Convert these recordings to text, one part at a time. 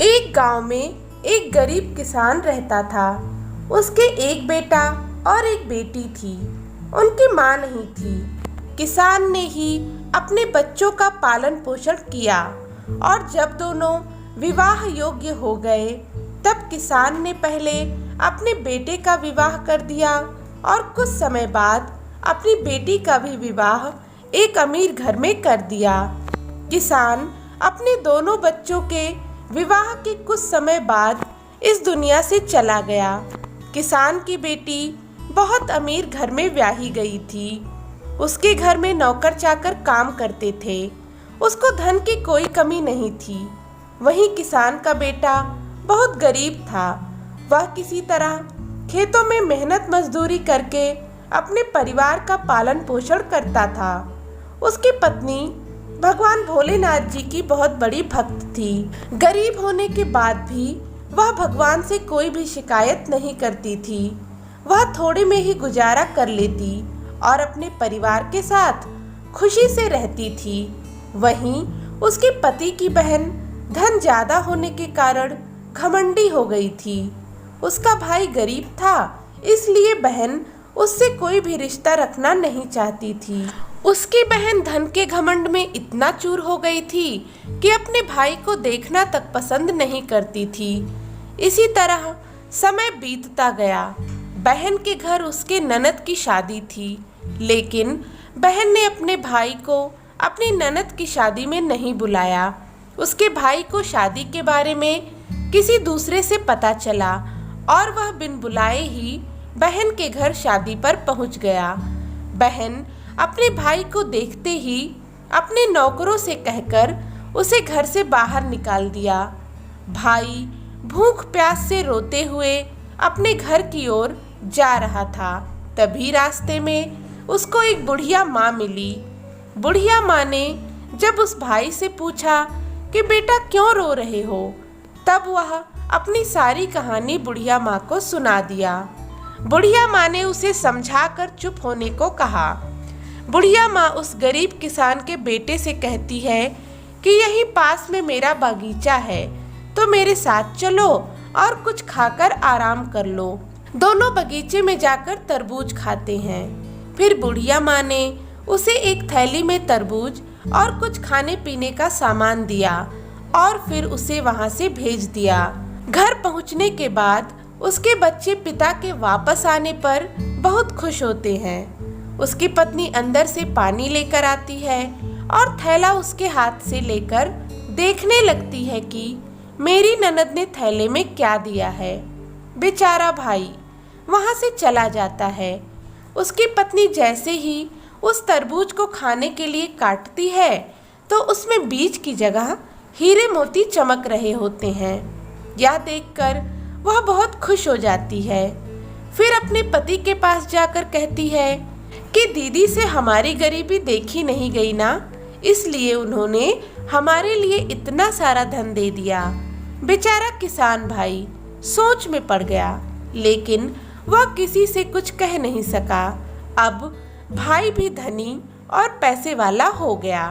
एक गांव में एक गरीब किसान रहता था। उसके एक बेटा और एक बेटी थी। उनकी माँ नहीं थी। किसान ने ही अपने बच्चों का पालन पोषण किया और जब दोनों विवाह योग्य हो गए तब किसान ने पहले अपने बेटे का विवाह कर दिया और कुछ समय बाद अपनी बेटी का भी विवाह एक अमीर घर में कर दिया। किसान अपने दोनों बच्चों के विवाह के कुछ समय बाद इस दुनिया से चला गया। किसान की बेटी बहुत अमीर घर में ब्याही गई थी। उसके घर में नौकर चाकर काम करते थे। उसको धन की कोई कमी नहीं थी। वहीं किसान का बेटा बहुत गरीब था। वह किसी तरह खेतों में मेहनत मजदूरी करके अपने परिवार का पालन पोषण करता था। उसकी पत्नी भगवान भोलेनाथ जी की बहुत बड़ी भक्त थी। गरीब होने के बाद भी वह भगवान से कोई भी शिकायत नहीं करती थी। वह थोड़े में ही गुजारा कर लेती और अपने परिवार के साथ खुशी से रहती थी। वहीं उसके पति की बहन धन ज्यादा होने के कारण घमंडी हो गई थी। उसका भाई गरीब था, इसलिए बहन उससे कोई भी रिश्ता रखना नहीं चाहती थी। उसकी बहन धन के घमंड में इतना चूर हो गई थी कि अपने भाई को देखना तक पसंद नहीं करती थी। इसी तरह समय बीतता गया। बहन के घर उसके ननद की शादी थी, लेकिन बहन ने अपने भाई को अपनी ननद की शादी में नहीं बुलाया। उसके भाई को शादी के बारे में किसी दूसरे से पता चला और वह बिन बुलाए ही बहन के घर शादी पर पहुंच गया। बहन अपने भाई को देखते ही अपने नौकरों से कहकर उसे घर से बाहर निकाल दिया। भाई भूख प्यास से रोते हुए अपने घर की ओर जा रहा था। तभी रास्ते में उसको एक बुढ़िया माँ मिली। बुढ़िया माँ ने जब उस भाई से पूछा कि बेटा क्यों रो रहे हो, तब वह अपनी सारी कहानी बुढ़िया माँ को सुना दिया। बुढ़िया माँ ने उसे समझाकर चुप होने को कहा। बुढ़िया माँ उस गरीब किसान के बेटे से कहती है कि यहीं पास में मेरा बागीचा है, तो मेरे साथ चलो और कुछ खाकर आराम कर लो। दोनों बगीचे में जाकर तरबूज खाते हैं। फिर बुढ़िया माँ ने उसे एक थैली में तरबूज और कुछ खाने पीने का सामान दिया और फिर उसे वहाँ से भेज दिया। घर पहुँचने के बाद उसके बच्चे पिता के वापस आने पर बहुत खुश होते हैं। उसकी पत्नी अंदर से पानी लेकर आती है और थैला उसके हाथ से लेकर देखने लगती है कि मेरी ननद ने थैले में क्या दिया है। बेचारा भाई वहां से चला जाता है। उसकी पत्नी जैसे ही उस तरबूज को खाने के लिए काटती है तो उसमें बीज की जगह हीरे मोती चमक रहे होते हैं। यह देखकर वह बहुत खुश हो जाती है। फिर अपने पति के पास जाकर कहती है कि दीदी से हमारी गरीबी देखी नहीं गई ना, इसलिए उन्होंने हमारे लिए इतना सारा धन दे दिया। बेचारा किसान भाई सोच में पड़ गया, लेकिन वह किसी से कुछ कह नहीं सका। अब भाई भी धनी और पैसे वाला हो गया।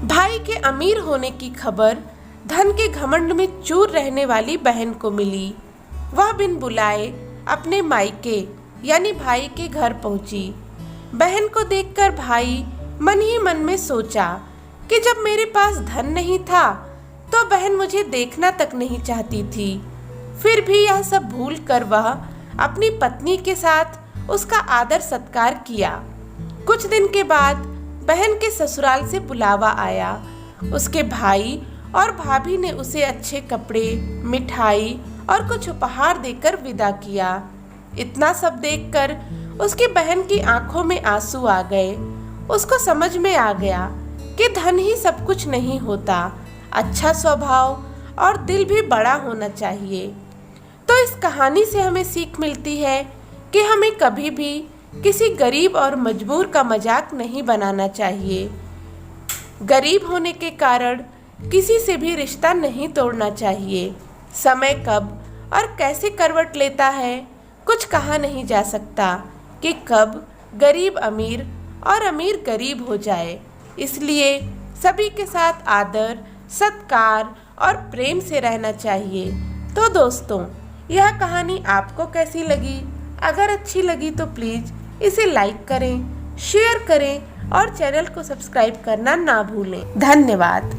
भाई के अमीर होने की खबर धन के घमंड में चूर रहने वाली बहन को मिली। वह बिन बुलाए अपने मायके यानी भाई के घर पहुंची। बहन को देखकर भाई मन ही मन में सोचा कि जब मेरे पास धन नहीं था तो बहन मुझे देखना तक नहीं चाहती थी। फिर भी यह सब भूल कर वह अपनी पत्नी के साथ उसका आदर सत्कार किया। कुछ दिन के बाद बहन के ससुराल से बुलावा आया। उसके भाई और भाभी ने उसे अच्छे कपड़े, मिठाई और कुछ उपहार देकर विदा किया। इतना सब देखकर उसकी बहन की आंखों में आंसू आ गए। उसको समझ में आ गया कि धन ही सब कुछ नहीं होता, अच्छा स्वभाव और दिल भी बड़ा होना चाहिए। तो इस कहानी से हमें सीख मिलती है कि हमें कभी भी किसी गरीब और मजबूर का मजाक नहीं बनाना चाहिए। गरीब होने के कारण किसी से भी रिश्ता नहीं तोड़ना चाहिए। समय कब और कैसे करवट लेता है कुछ कहा नहीं जा सकता कि कब गरीब अमीर और अमीर गरीब हो जाए। इसलिए सभी के साथ आदर, सत्कार और प्रेम से रहना चाहिए। तो दोस्तों, यह कहानी आपको कैसी लगी? अगर अच्छी लगी तो प्लीज़ इसे लाइक करें, शेयर करें और चैनल को सब्सक्राइब करना ना भूलें। धन्यवाद।